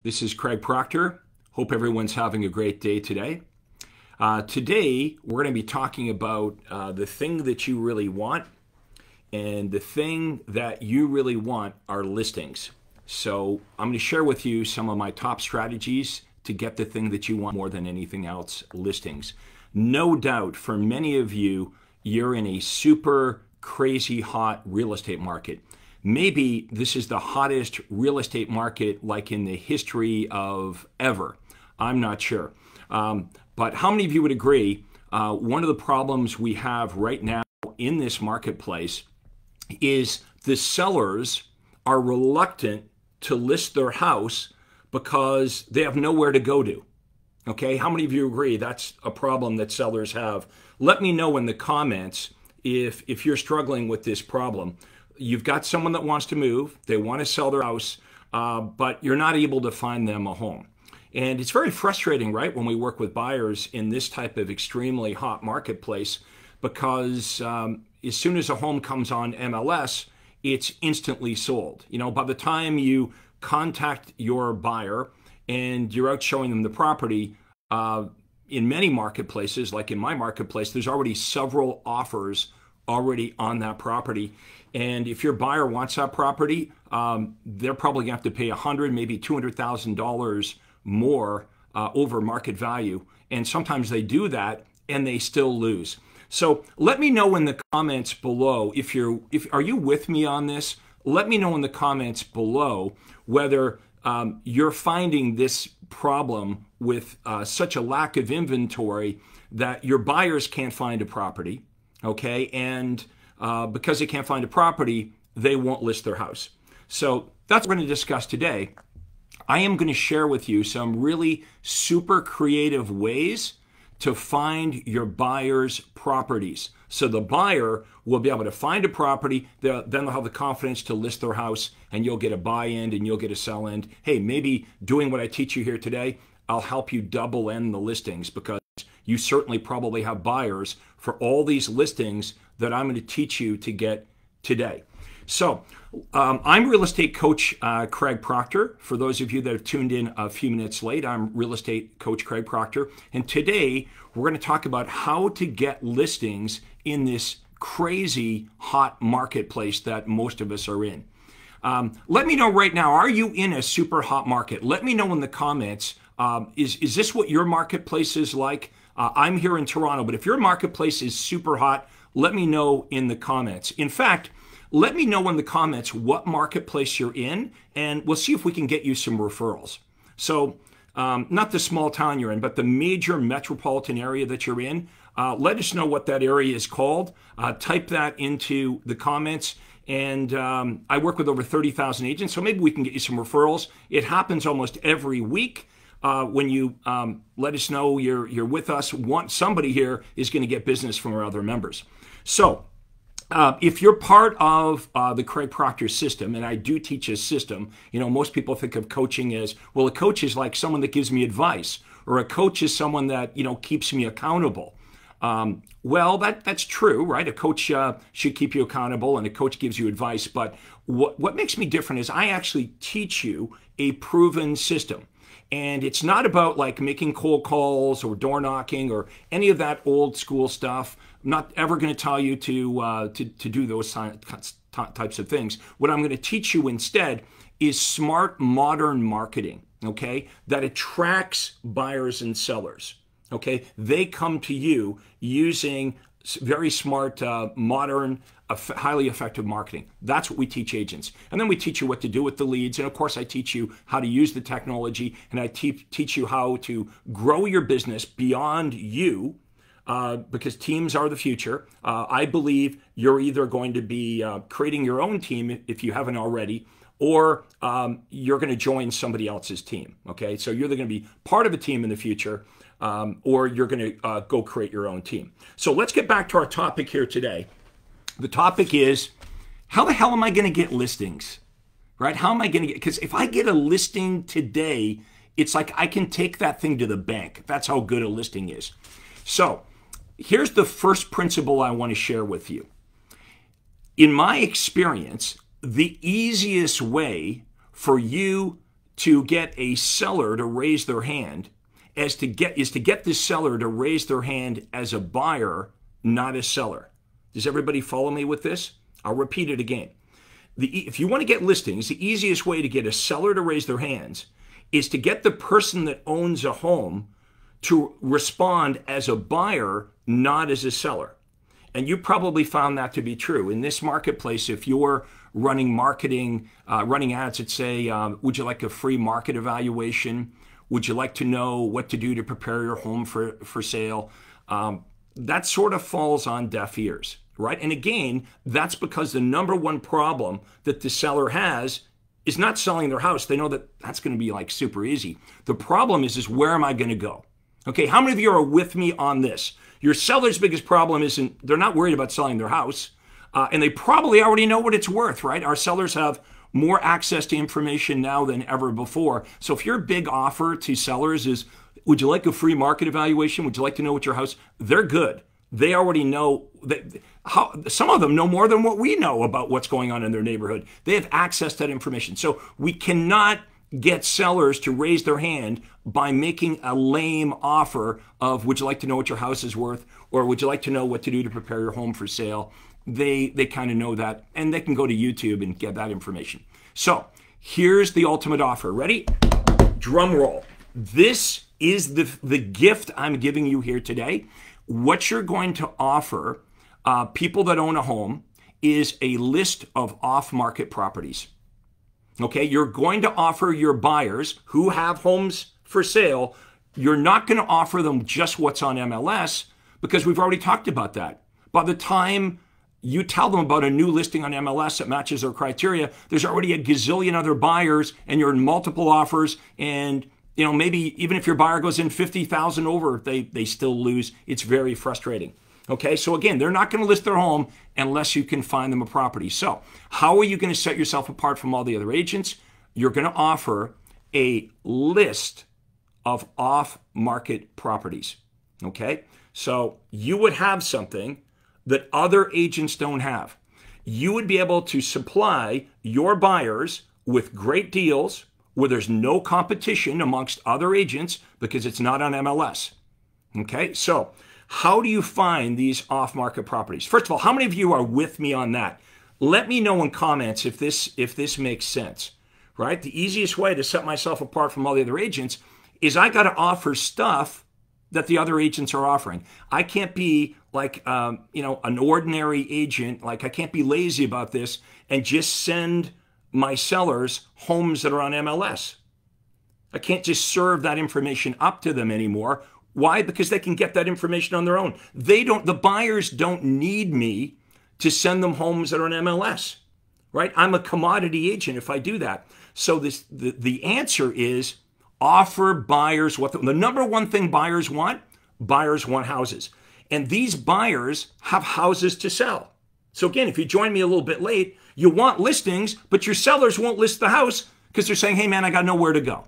This is Craig Proctor. Hope everyone's having a great day today. Today, we're going to be talking about the thing that you really want, and the thing that you really want are listings. So I'm going to share with you some of my top strategies to get the thing that you want more than anything else, listings. No doubt for many of you, you're in a super crazy hot real estate market. Maybe this is the hottest real estate market like in the history of ever. I'm not sure. But how many of you would agree one of the problems we have right now in this marketplace is the sellers are reluctant to list their house because they have nowhere to go to. Okay, how many of you agree that's a problem that sellers have? Let me know in the comments if you're struggling with this problem. You've got someone that wants to move, they want to sell their house, but you're not able to find them a home. And it's very frustrating, right, when we work with buyers in this type of extremely hot marketplace, because as soon as a home comes on MLS, it's instantly sold. You know, by the time you contact your buyer and you're out showing them the property, in many marketplaces, like in my marketplace, there's already several offers already on that property. And if your buyer wants that property, they're probably going to have to pay $100,000, maybe $200,000 more over market value. And sometimes they do that and they still lose. So let me know in the comments below are you with me on this? Let me know in the comments below whether you're finding this problem with such a lack of inventory that your buyers can't find a property, okay? And because they can't find a property, they won't list their house. So that's what we're going to discuss today. I am going to share with you some really super creative ways to find your buyer's properties. So the buyer will be able to find a property, then they'll have the confidence to list their house, and you'll get a buy-in and you'll get a sell-in. Hey, maybe doing what I teach you here today, I'll help you double end the listings, because you certainly probably have buyers for all these listings that I'm going to teach you to get today. So I'm real estate coach Craig Proctor. For those of you that have tuned in a few minutes late, I'm real estate coach Craig Proctor. And today we're going to talk about how to get listings in this crazy hot marketplace that most of us are in. Let me know right now, are you in a super hot market? Let me know in the comments, is this what your marketplace is like? I'm here in Toronto, but if your marketplace is super hot, let me know in the comments. In fact, let me know in the comments what marketplace you're in, and we'll see if we can get you some referrals. So not the small town you're in, but the major metropolitan area that you're in. Let us know what that area is called. Type that into the comments. And I work with over 30,000 agents, so maybe we can get you some referrals. It happens almost every week. When you let us know you're with us, somebody here is going to get business from our other members. So if you're part of the Craig Proctor system, and I do teach a system, you know, most people think of coaching as, well, a coach is like someone that gives me advice, or a coach is someone that, you know, keeps me accountable. Well, that's true, right? A coach should keep you accountable, and a coach gives you advice. But what makes me different is I actually teach you a proven system. And it's not about like making cold calls or door knocking or any of that old school stuff. I'm not ever going to tell you to do those types of things. What I'm going to teach you instead is smart, modern marketing, okay, that attracts buyers and sellers, okay? They come to you using very smart, modern, highly effective marketing. That's what we teach agents. And then we teach you what to do with the leads. And of course, I teach you how to use the technology, and I teach you how to grow your business beyond you, because teams are the future. I believe you're either going to be creating your own team if you haven't already, or you're going to join somebody else's team, okay? So you're either going to be part of a team in the future, or you're going to go create your own team. So let's get back to our topic here today. The topic is, how the hell am I going to get listings, right? How am I going to get, because if I get a listing today, it's like I can take that thing to the bank. That's how good a listing is. So here's the first principle I want to share with you. In my experience, the easiest way for you to get a seller to raise their hand is to get this seller to raise their hand as a buyer, not a seller. Does everybody follow me with this? I'll repeat it again. If you want to get listings, the easiest way to get a seller to raise their hands is to get the person that owns a home to respond as a buyer, not as a seller. And you probably found that to be true. In this marketplace, if you're running marketing, running ads that say, would you like a free market evaluation? Would you like to know what to do to prepare your home for sale? That sort of falls on deaf ears, right? And again, that's because the number one problem that the seller has is not selling their house. They know that that's going to be like super easy. The problem is where am I going to go? Okay, how many of you are with me on this? Your seller's biggest problem isn't, they're not worried about selling their house, and they probably already know what it's worth, right? Our sellers have more access to information now than ever before. So if your big offer to sellers is, would you like a free market evaluation? Would you like to know what your house, they're good. They already know that some of them know more than what we know about what's going on in their neighborhood. They have access to that information. So we cannot get sellers to raise their hand by making a lame offer of, would you like to know what your house is worth? Or would you like to know what to do to prepare your home for sale? They kind of know that, and they can go to YouTube and get that information. So here's the ultimate offer. Ready? Drum roll. This is the gift I'm giving you here today. What you're going to offer people that own a home is a list of off-market properties. Okay, you're going to offer your buyers who have homes for sale, you're not going to offer them just what's on MLS because we've already talked about that. By the time you tell them about a new listing on MLS that matches their criteria, there's already a gazillion other buyers and you're in multiple offers, and maybe even if your buyer goes in 50,000 over, they still lose. It's very frustrating. Okay, so again, they're not going to list their home unless you can find them a property. So how are you going to set yourself apart from all the other agents? You're going to offer a list of off-market properties. Okay, so you would have something that other agents don't have. You would be able to supply your buyers with great deals where there's no competition amongst other agents because it's not on MLS. Okay, so how do you find these off-market properties? First of all, how many of you are with me on that? Let me know in comments if this makes sense, right? The easiest way to set myself apart from all the other agents is I got to offer stuff that the other agents are offering. I can't be like, an ordinary agent. Like I can't be lazy about this and just send my sellers homes that are on MLS. I can't just serve that information up to them anymore. Why? Because they can get that information on their own. The buyers don't need me to send them homes that are on MLS, right? I'm a commodity agent if I do that. So the answer is offer buyers what the number one thing buyers want houses. And these buyers have houses to sell. So again, if you join me a little bit late, you want listings, but your sellers won't list the house because they're saying, hey man, I got nowhere to go.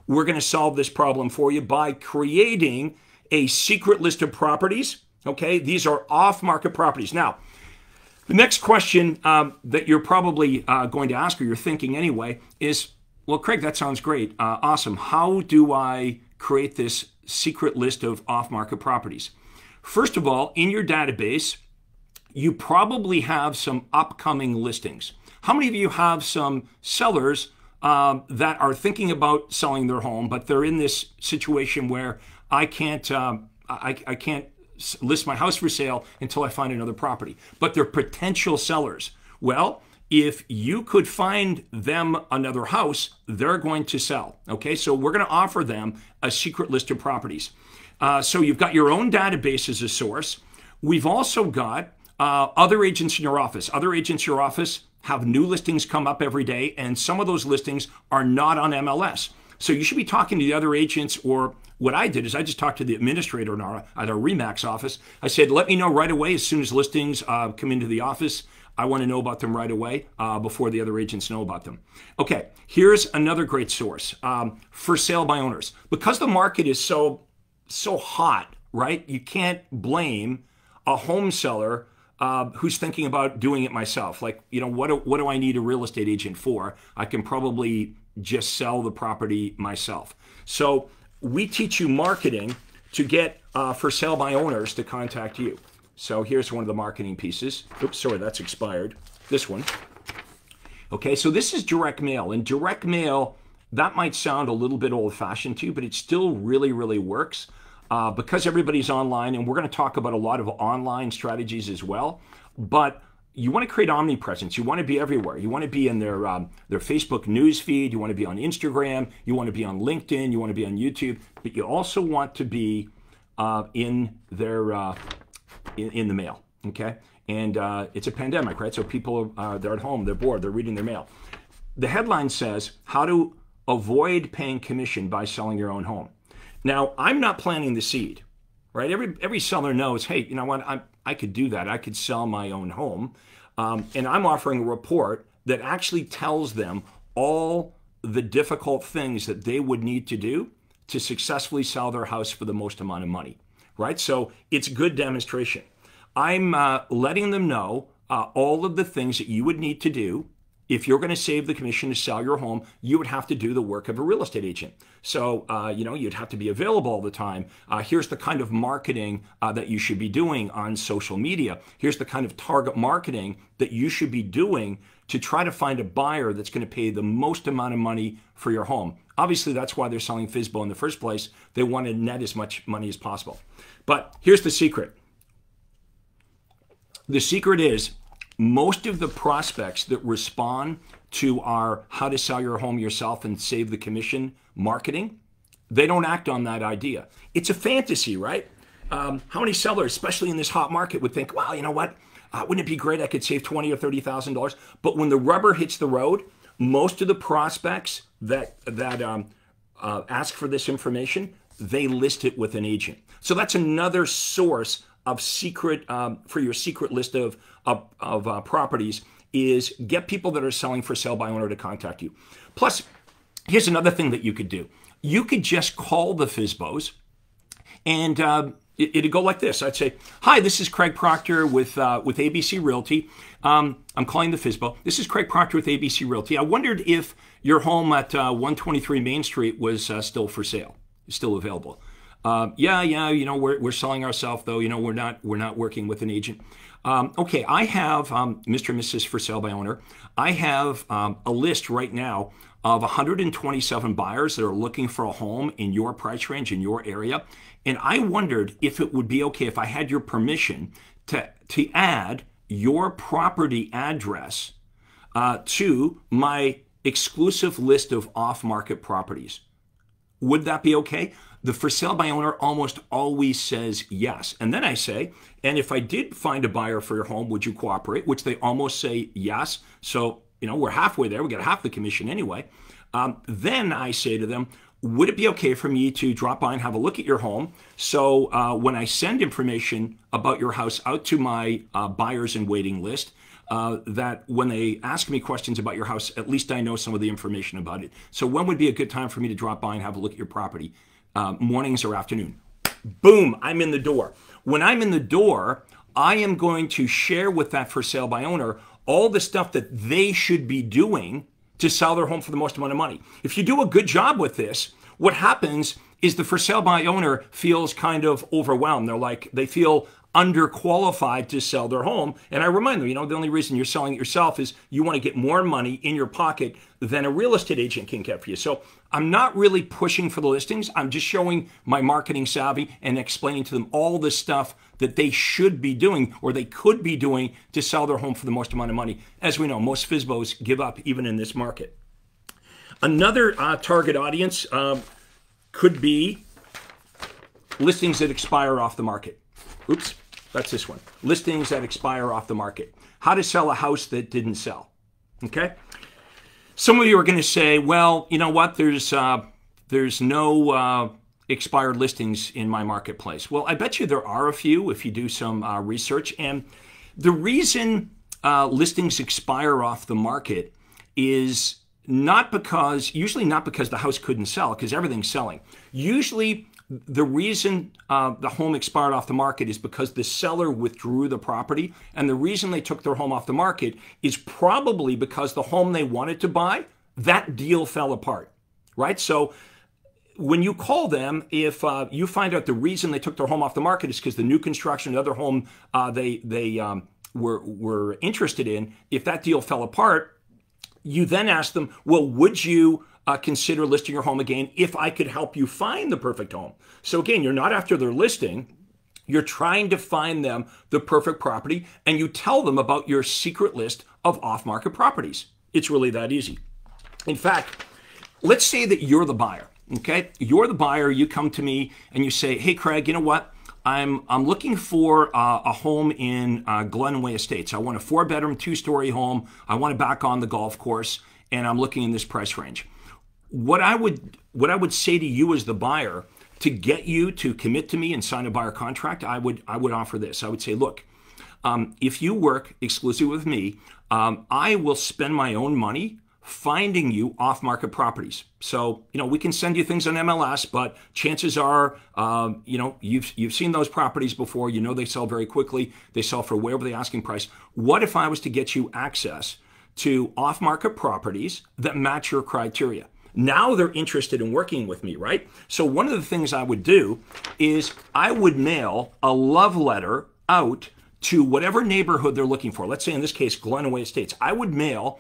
We're going to solve this problem for you by creating a secret list of properties. Okay, these are off-market properties. Now, the next question that you're probably going to ask, or you're thinking anyway, is, well, Craig, that sounds great. Awesome. How do I create this secret list of off-market properties? First of all, in your database, you probably have some upcoming listings. How many of you have some sellers that are thinking about selling their home, but they're in this situation where I can't list my house for sale until I find another property, but they're potential sellers? Well, if you could find them another house, they're going to sell. Okay, so we're going to offer them a secret list of properties. So you've got your own database as a source. We've also got other agents in your office. Other agents in your office have new listings come up every day, and some of those listings are not on MLS. So you should be talking to the other agents, or what I did is I just talked to the administrator at our RE/MAX office. I said, let me know right away as soon as listings come into the office. I want to know about them right away before the other agents know about them. Okay, here's another great source, for sale by owners. Because the market is so hot, right? You can't blame a home seller who's thinking about doing it myself. Like, what do I need a real estate agent for? I can probably just sell the property myself. So we teach you marketing to get for sale by owners to contact you. So here's one of the marketing pieces. Oops, sorry, that's expired. This one. Okay, so this is direct mail. And direct mail, that might sound a little bit old-fashioned to you, but it still really, really works because everybody's online, and we're going to talk about a lot of online strategies as well. But you want to create omnipresence. You want to be everywhere. You want to be in their Facebook news feed. You want to be on Instagram. You want to be on LinkedIn. You want to be on YouTube. But you also want to be in their in the mail. Okay, and it's a pandemic, right? So people they're at home. They're bored. They're reading their mail. The headline says how to avoid paying commission by selling your own home. Now, I'm not planting the seed, right? Every seller knows, hey, you know what? I could do that. I could sell my own home. And I'm offering a report that actually tells them all the difficult things that they would need to do to successfully sell their house for the most amount of money, right? So it's good demonstration. I'm letting them know all of the things that you would need to do. If you're going to save the commission to sell your home, you would have to do the work of a real estate agent. So, you'd have to be available all the time. Here's the kind of marketing that you should be doing on social media. Here's the kind of target marketing that you should be doing to try to find a buyer that's going to pay the most amount of money for your home. Obviously, that's why they're selling FSBO in the first place. They want to net as much money as possible. But here's the secret. The secret is, most of the prospects that respond to our how to sell your home yourself and save the commission marketing, they don't act on that idea. It's a fantasy, right? How many sellers, especially in this hot market, would think, well, you know what? Wouldn't it be great? I could save $20,000 or $30,000. But when the rubber hits the road, most of the prospects that ask for this information, they list it with an agent. So that's another source of secret for your secret list of properties is get people that are selling for sale by owner to contact you. Plus, here's another thing that you could do. You could just call the FSBOs and it'd go like this. I'd say, hi, this is Craig Proctor with ABC Realty. I'm calling the FSBO. This is Craig Proctor with ABC Realty. I wondered if your home at 123 Main Street was still for sale, still available. Yeah, we're selling ourselves though. We're not working with an agent. Okay, I have Mr. and Mrs. for sale by owner. I have a list right now of 127 buyers that are looking for a home in your price range, in your area. And I wondered if it would be okay if I had your permission to add your property address to my exclusive list of off-market properties. Would that be okay? The for sale by owner almost always says yes. And then I say, and if I did find a buyer for your home, would you cooperate? Which they almost say yes. So, we're halfway there. We got half the commission anyway. Then I say to them, would it be okay for me to drop by and have a look at your home? So when I send information about your house out to my buyers and waiting list, that when they ask me questions about your house, at least I know some of the information about it. So when would be a good time for me to drop by and have a look at your property? Mornings or afternoon? Boom, I'm in the door. When I'm in the door, I am going to share with that for sale by owner all the stuff that they should be doing to sell their home for the most amount of money. If you do a good job with this, what happens is the for sale by owner feels kind of overwhelmed. They feel underqualified to sell their home. And I remind them, the only reason you're selling it yourself is you want to get more money in your pocket than a real estate agent can get for you. So I'm not really pushing for the listings. I'm just showing my marketing savvy and explaining to them all the stuff that they should be doing or they could be doing to sell their home for the most amount of money. As we know, most FSBOs give up even in this market. Another target audience could be listings that expire off the market. Oops, that's this one. Listings that expire off the market. How to sell a house that didn't sell. Okay? Some of you are going to say, well, you know what? There's no expired listings in my marketplace. Well, I bet you there are a few if you do some research. And the reason listings expire off the market is usually not because the house couldn't sell, because everything's selling. Usually the reason the home expired off the market is because the seller withdrew the property. And the reason they took their home off the market is probably because the home they wanted to buy, that deal fell apart, right? So when you call them, if you find out the reason they took their home off the market is because the new construction, the other home they were interested in, if that deal fell apart, you then ask them, well, would you consider listing your home again if I could help you find the perfect home? So again, you're not after their listing. You're trying to find them the perfect property, and you tell them about your secret list of off-market properties. It's really that easy. In fact, let's say that you're the buyer, okay? You're the buyer, you come to me and you say, hey, Craig, you know what? I'm looking for a home in Glenway Estates. I want a 4-bedroom, 2-story home. I want it back on the golf course, and I'm looking in this price range. What I would say to you as the buyer, to get you to commit to me and sign a buyer contract, I would offer this. I would say, look, if you work exclusively with me, I will spend my own money finding you off-market properties. So, we can send you things on MLS, but chances are, you've seen those properties before. They sell very quickly. They sell for way over the asking price. What if I was to get you access to off-market properties that match your criteria? Now they're interested in working with me, right? So one of the things I would do is I would mail a love letter out to whatever neighborhood they're looking for. Let's say in this case, Glenway Estates. I would mail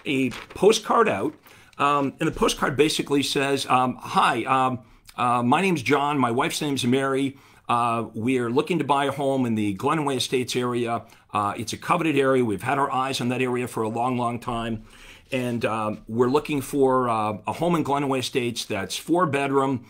a postcard out, and the postcard basically says, hi, my name's John, my wife's name's Mary. We are looking to buy a home in the Glenway Estates area. It's a coveted area. We've had our eyes on that area for a long, long time. And we're looking for a home in Glenway Estates that's 4-bedroom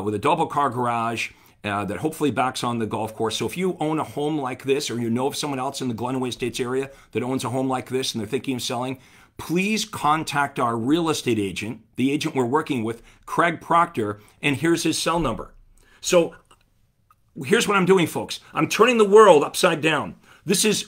with a double car garage that hopefully backs on the golf course. So if you own a home like this, or you know of someone else in the Glenway Estates area that owns a home like this and they're thinking of selling, please contact our real estate agent, the agent we're working with, Craig Proctor, and here's his cell number. So here's what I'm doing, folks. I'm turning the world upside down.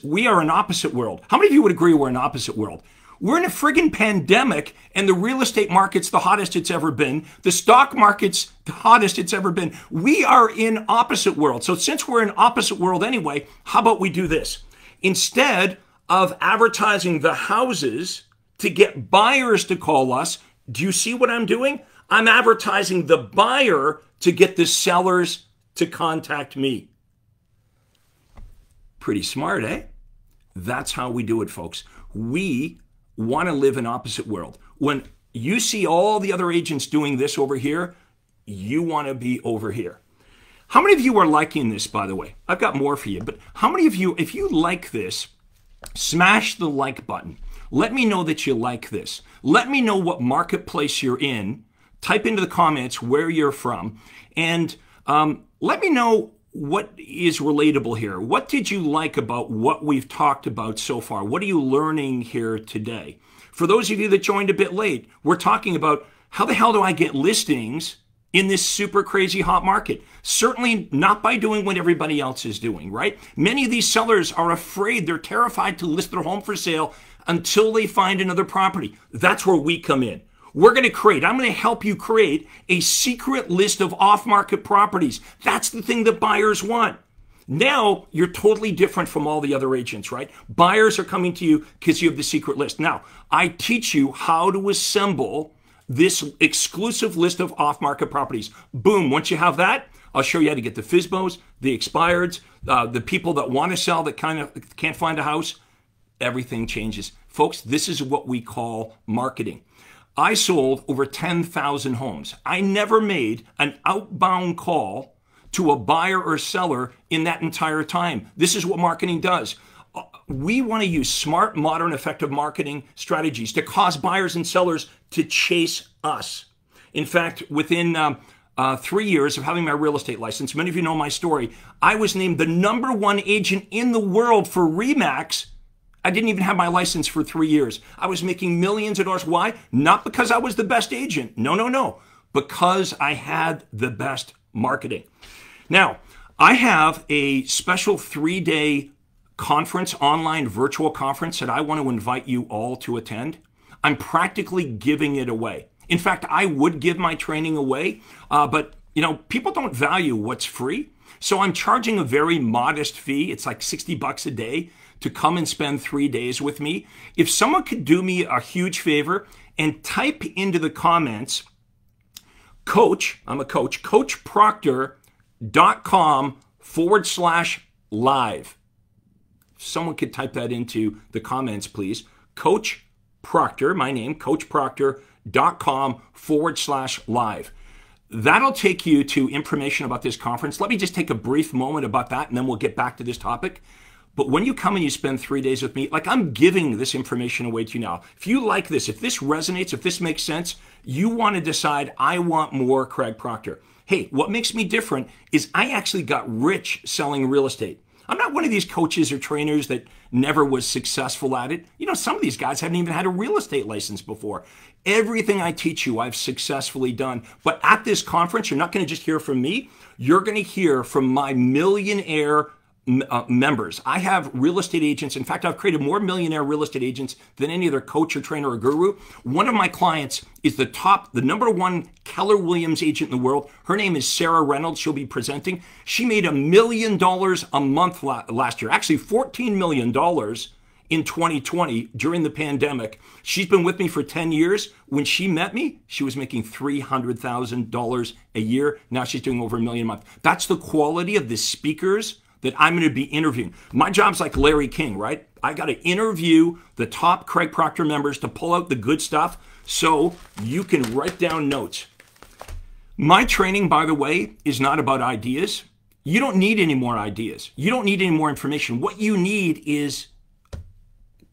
We are an opposite world. How many of you would agree we're an opposite world? We're in a friggin' pandemic, and the real estate market's the hottest it's ever been. The stock market's the hottest it's ever been. We are in opposite world. So since we're in opposite world anyway, how about we do this? Instead of advertising the houses to get buyers to call us, do you see what I'm doing? I'm advertising the buyer to get the sellers to contact me. Pretty smart, eh? That's how we do it, folks. We want to live in opposite world. When you see all the other agents doing this over here, you want to be over here. How many of you are liking this, by the way? I've got more for you, but how many of you, if you like this, smash the like button. Let me know that you like this. Let me know what marketplace you're in. Type into the comments where you're from, and let me know what is relatable here. What did you like about what we've talked about so far? What are you learning here today? For those of you that joined a bit late, we're talking about how the hell do I get listings in this super crazy hot market? Certainly not by doing what everybody else is doing, right? Many of these sellers are afraid, they're terrified to list their home for sale until they find another property. That's where we come in. I'm going to help you create a secret list of off-market properties. That's the thing that buyers want. Now, you're totally different from all the other agents, right? Buyers are coming to you because you have the secret list. Now, I teach you how to assemble this exclusive list of off-market properties. Boom, once you have that, I'll show you how to get the FSBOs, the expireds, the people that want to sell that kind of can't find a house. Everything changes. Folks, this is what we call marketing. I sold over 10,000 homes. I never made an outbound call to a buyer or seller in that entire time. This is what marketing does. We want to use smart, modern, effective marketing strategies to cause buyers and sellers to chase us. In fact, within 3 years of having my real estate license, many of you know my story, I was named the #1 agent in the world for RE/MAX. I didn't even have my license for 3 years. I was making millions of dollars. Why? Not because I was the best agent. No. Because I had the best marketing. Now, I have a special 3-day conference, online virtual conference that I want to invite you all to attend. I'm practically giving it away. In fact, I would give my training away, but people don't value what's free. So I'm charging a very modest fee. It's like $60 a day to come and spend 3 days with me. If someone could do me a huge favor and type into the comments, Coach, I'm a coach, coachproctor.com/live. Someone could type that into the comments, please. Coach Proctor, my name, coachproctor.com/live. That'll take you to information about this conference. Let me just take a brief moment about that, and then we'll get back to this topic. But when you come and you spend 3 days with me, like, I'm giving this information away to you now. If you like this, if this resonates, if this makes sense, you want to decide, I want more Craig Proctor. Hey, what makes me different is I actually got rich selling real estate. I'm not one of these coaches or trainers that never was successful at it. You know, some of these guys haven't even had a real estate license before. Everything I teach you, I've successfully done. But at this conference, you're not going to just hear from me. You're going to hear from my millionaire members. I have real estate agents. In fact, I've created more millionaire real estate agents than any other coach or trainer or guru. One of my clients is the number one Keller Williams agent in the world. Her name is Sarah Reynolds. She'll be presenting. She made $1 million a month last year. Actually, $14 million in 2020 during the pandemic. She's been with me for 10 years. When she met me, she was making $300,000 a year. Now she's doing over $1 million a month. That's the quality of the speakers that I'm going to be interviewing. My job's like Larry King, right? I got to interview the top Craig Proctor members to pull out the good stuff so you can write down notes. My training, by the way, is not about ideas. You don't need any more ideas. You don't need any more information. What you need is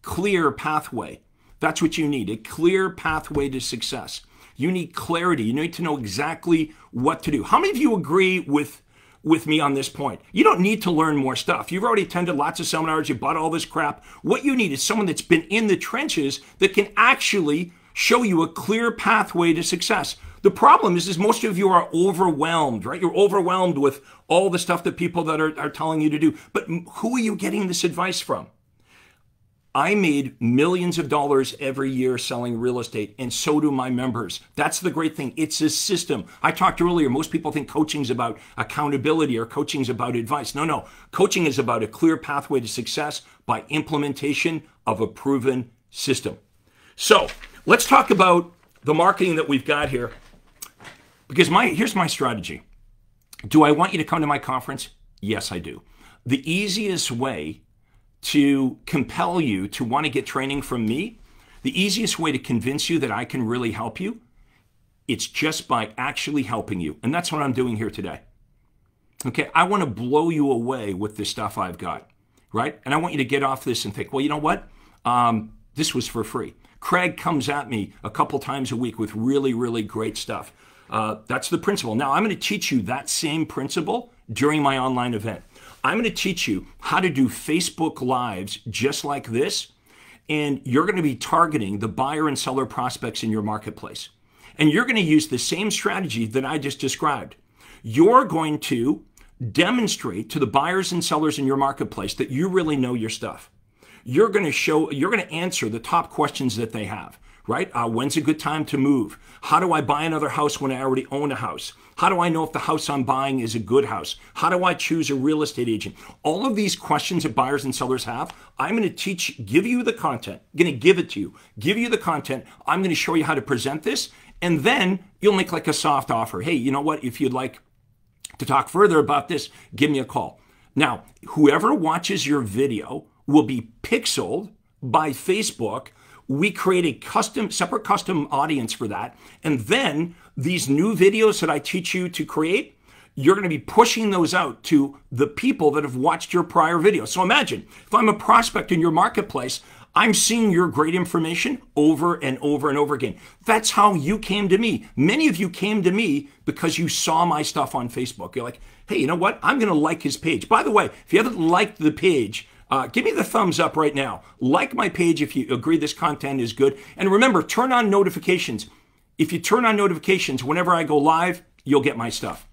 clear pathway. That's what you need, a clear pathway to success. You need clarity. You need to know exactly what to do. How many of you agree with me on this point? You don't need to learn more stuff. You've already attended lots of seminars. You bought all this crap. What you need is someone that's been in the trenches that can actually show you a clear pathway to success. The problem is most of you are overwhelmed, right? You're overwhelmed with all the stuff that people that are telling you to do. But who are you getting this advice from? I made millions of dollars every year selling real estate, and so do my members. That's the great thing. It's a system. I talked earlier, most people think coaching is about accountability or coaching is about advice. No. Coaching is about a clear pathway to success by implementation of a proven system. So let's talk about the marketing that we've got here, because here's my strategy. Do I want you to come to my conference? Yes, I do. The easiest way to compel you to want to get training from me, the easiest way to convince you that I can really help you, it's just by actually helping you. And that's what I'm doing here today. Okay, I want to blow you away with the stuff I've got, right? And I want you to get off this and think, well, you know what? This was for free. Craig comes at me a couple times a week with really, really great stuff. That's the principle. Now, I'm going to teach you that same principle during my online event. I'm going to teach you how to do Facebook Lives just like this, and you're going to be targeting the buyer and seller prospects in your marketplace. And you're going to use the same strategy that I just described. You're going to demonstrate to the buyers and sellers in your marketplace that you really know your stuff. You're going to answer the top questions that they have, right? When's a good time to move? How do I buy another house when I already own a house? How do I know if the house I'm buying is a good house? How do I choose a real estate agent? All of these questions that buyers and sellers have, I'm going to give you the content. I'm going to give it to you, give you the content. I'm going to show you how to present this, and then you'll make like a soft offer. Hey, you know what? If you'd like to talk further about this, give me a call. Now, whoever watches your video will be pixeled by Facebook. We create a separate custom audience for that. And then these new videos that I teach you to create, you're going to be pushing those out to the people that have watched your prior videos. So imagine if I'm a prospect in your marketplace, I'm seeing your great information over and over and over again. That's how you came to me. Many of you came to me because you saw my stuff on Facebook. You're like, hey, you know what? I'm going to like his page. By the way, if you haven't liked the page, give me the thumbs up right now. Like my page if you agree this content is good. And remember, turn on notifications. If you turn on notifications, whenever I go live, you'll get my stuff.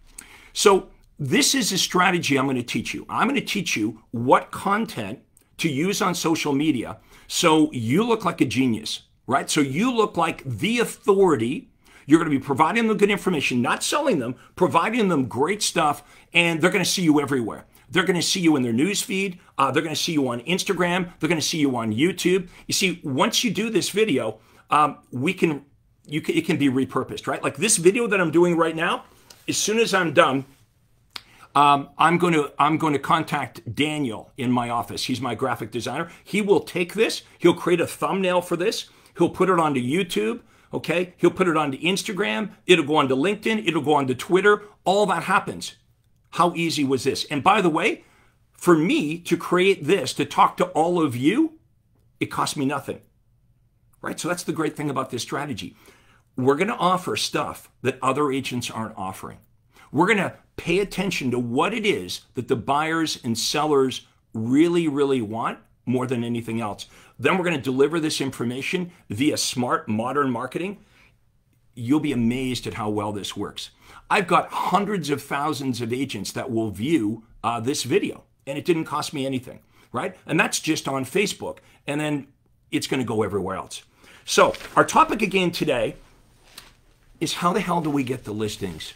So this is a strategy I'm going to teach you. I'm going to teach you what content to use on social media so you look like a genius, right? So you look like the authority. You're going to be providing them good information, not selling them, providing them great stuff, and they're going to see you everywhere. They're going to see you in their news feed. They're going to see you on Instagram. They're going to see you on YouTube. You see, once you do this video, it can be repurposed, right? Like this video that I'm doing right now, as soon as I'm done, I'm going to contact Daniel in my office. He's my graphic designer. He will take this. He'll create a thumbnail for this. He'll put it onto YouTube. Okay. He'll put it onto Instagram. It'll go onto LinkedIn. It'll go onto Twitter. All that happens. How easy was this? And by the way, for me to create this, to talk to all of you, it cost me nothing. Right? So that's the great thing about this strategy. We're going to offer stuff that other agents aren't offering. We're going to pay attention to what it is that the buyers and sellers really, really want more than anything else. Then we're going to deliver this information via smart, modern marketing. You'll be amazed at how well this works. I've got hundreds of thousands of agents that will view this video, and it didn't cost me anything, right? And that's just on Facebook, and then it's going to go everywhere else. So our topic again today is how the hell do we get the listings?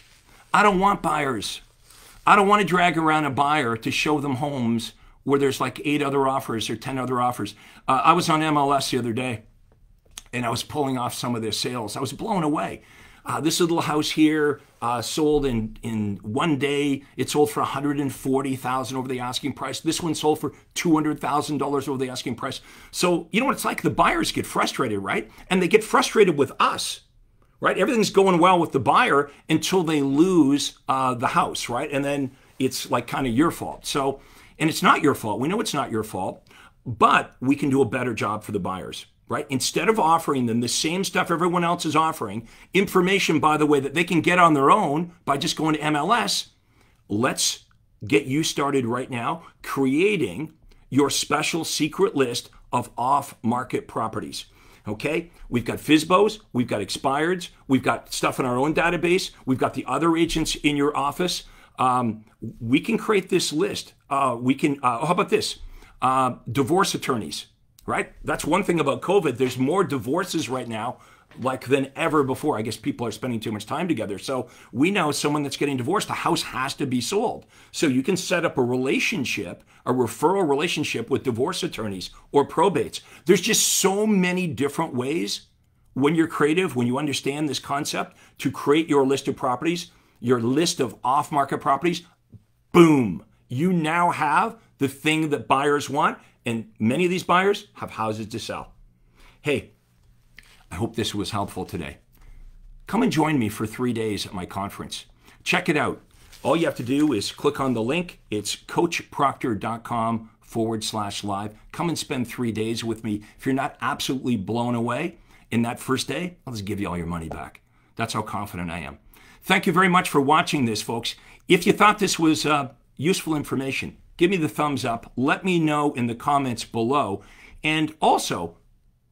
I don't want buyers. I don't want to drag around a buyer to show them homes where there's like 8 other offers or 10 other offers. I was on MLS the other day, and I was pulling off some of their sales. I was blown away. This little house here sold in one day. It sold for $140,000 over the asking price. This one sold for $200,000 over the asking price. So you know what it's like? The buyers get frustrated, right? And they get frustrated with us. Right? Everything's going well with the buyer until they lose the house, right? And then it's like kind of your fault. So, and it's not your fault. We know it's not your fault, but we can do a better job for the buyers, right? Instead of offering them the same stuff everyone else is offering, information, by the way, that they can get on their own by just going to MLS, let's get you started right now creating your special secret list of off-market properties. Okay, we've got FSBOs, we've got expireds, we've got stuff in our own database, we've got the other agents in your office. We can create this list. How about this? Divorce attorneys, right? That's one thing about COVID. There's more divorces right now like than ever before. I guess people are spending too much time together. So we know someone that's getting divorced, the house has to be sold. So you can set up a relationship, a referral relationship with divorce attorneys or probates. There's just so many different ways when you're creative, when you understand this concept, to create your list of properties, your list of off-market properties. Boom. You now have the thing that buyers want, and many of these buyers have houses to sell. Hey, I hope this was helpful today. Come and join me for 3 days at my conference. Check it out. All you have to do is click on the link. It's coachproctor.com/live. Come and spend 3 days with me. If you're not absolutely blown away in that first day, I'll just give you all your money back. That's how confident I am. Thank you very much for watching this, folks. If you thought this was useful information, give me the thumbs up. Let me know in the comments below. And also,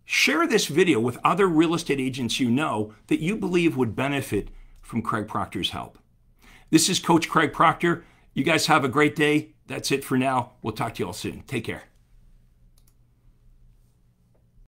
share this video with other real estate agents you know that you believe would benefit from Craig Proctor's help. This is Coach Craig Proctor. You guys have a great day. That's it for now. We'll talk to you all soon. Take care.